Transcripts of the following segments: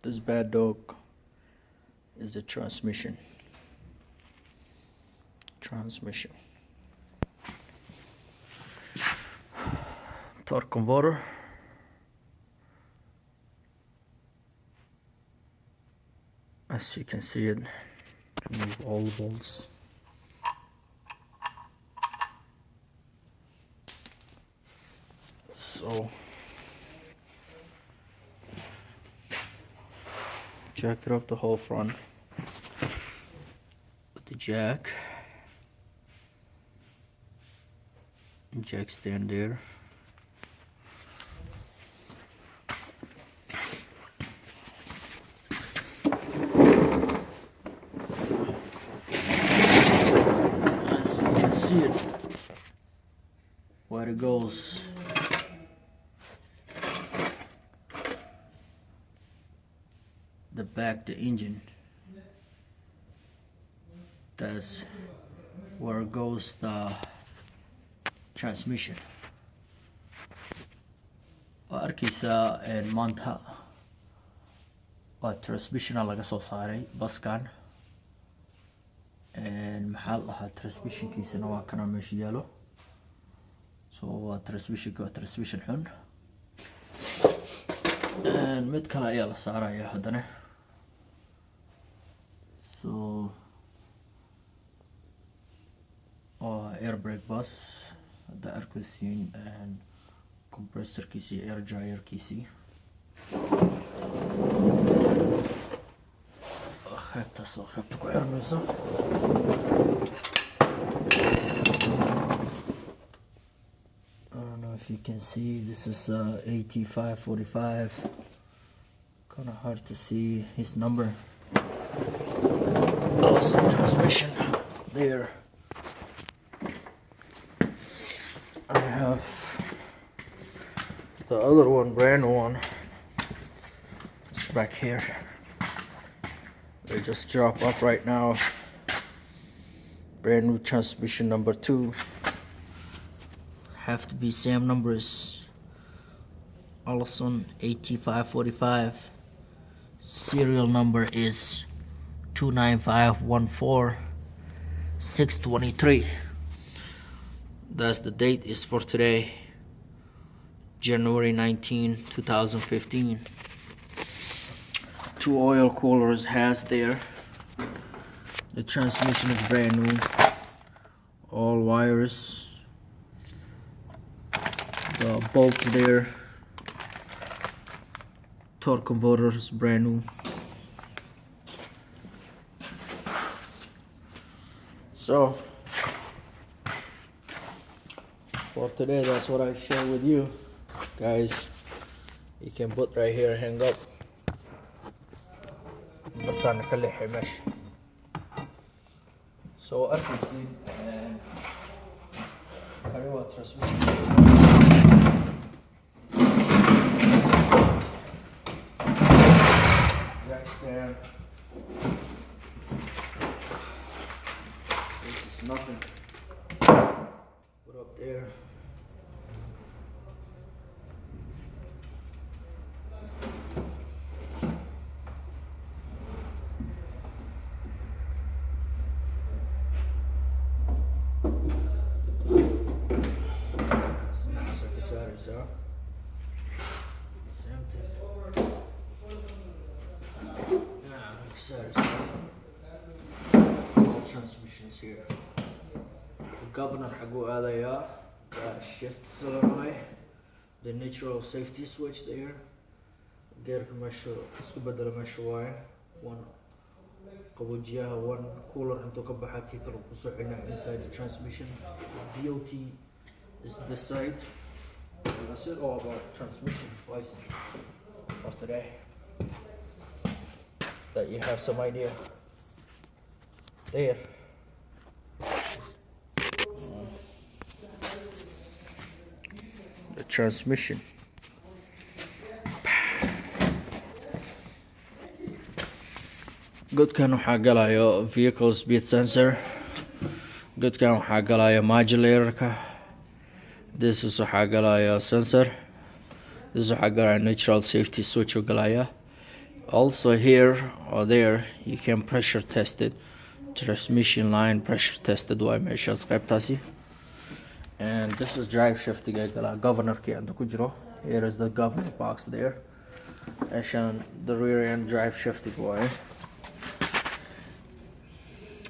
This bad dog is a transmission. Torque converter. As you can see it, remove all the bolts. So jack it up the whole front with the jack stand there. As you can see it, where it goes. The back, the engine, that's where goes the transmission. Waa arkaysaa maanta waa transmissiona laga soo saaray baskan. Maxaa la dhahaa transmissionkiisana waa kana meesha yaalo. So waa transmissionka waa transmission xun. Mid kale ayaa la saaraya haddana. So air brake bus hadda arkaysiin compressorkiisii air dryerkiisii qaybtaas oo qaybta ku xirmayso. I don't know if you can see, this is 8545. Kind of hard to see his number. Allison transmission there. I have the other one, brand new one. It's back here. They just drop up right now. Brand new transmission number 2. Have to be same numbers. Allison 8545. Serial number is 29514-623. That's the date is for today, January 19, 2015. 2 oil coolers has there. The transmission is brand new. All wires. The bolts there. Torque converter is brand new. So for today, that's what I share with you guys. You can put right here, hang up. So I can see transmission. Jack stand. This is nothing. Put up there. So same thing. All transmissions here. The governor حقه هذا the shift solenoid, the neutral safety switch there. غير مشو اسكو بدل مشوار one قبوجيها one cooler انتو كبحات هيك وصحنا inside the transmission. The DOT is this side. That's it all about transmission license for today. That you have some idea there. The transmission. Good kan waxaa galayo vehicle speed sensor. Good kan waxaa galayo modulator-ka. This is waxaa galaya sensor. This is waxaa galaya neutral safety switch oo galaya. Also here or there you can pressure test it. Transmission line pressure tested waa meeshaas qaybtaasi. And this is drive shiftiga gala governorkii anda ku jiro. Here is the governor box there. Meeshaan the rear end drive shifting waaye.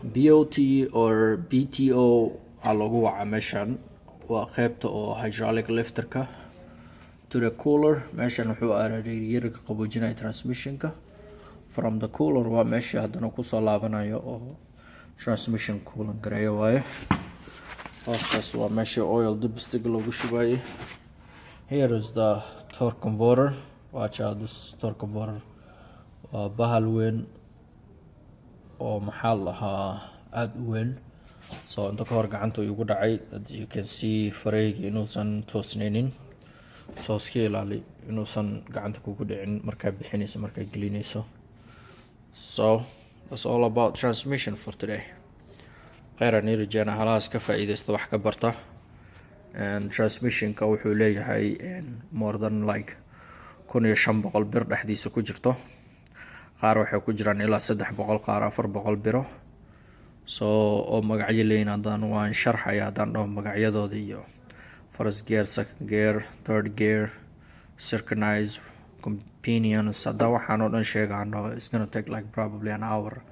BOT or BTO aa lagu wacaa meeshaan waa qaybta oo hydraulic lifterka to the cooler. Meeshaan wuxuu aaraariyay qaboojinaya transmissionka. From the cooler waa meesha haddana kusoo laabanayo oo transmission coolant gareeyo waaye. Hoostaas waa meesha oil dipstick loogu shubaayay. Here is the torque converter. Watch out, this torque converter waa bahal weyn oo maxaa lahaa aad u weyn. So inta ka hor gacanta igu dhacay, as you can see fareyga inuusan toosnaynin. So iska ilaali inuusan gacanta kugu dhicin markaa bixinayso markaa gelinayso. So that's all about transmission for today. Khayran ii rajaynaa halahaas ka faa'iidaysta wax ka barta. And transmissionka wuxuu leeyahay more than like 1500 bir dhexdiisa ku jirto. Qaar waxay ku jiraan ilaa 300, qaar 400 biro. So oo magacyo leeyihiin haddaan waan sharxaya haddaan dhaho magacyadooda iyo first gear, second gear, third gear, synchronize, companions. Haddaan waxaan oo dhan sheegaano it's gonna take like probably an hour.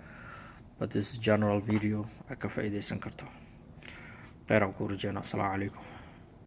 But this is general video. I ka faa'iidaysan karto. Khayran ku rajaynaa. Assalaamu calaykum.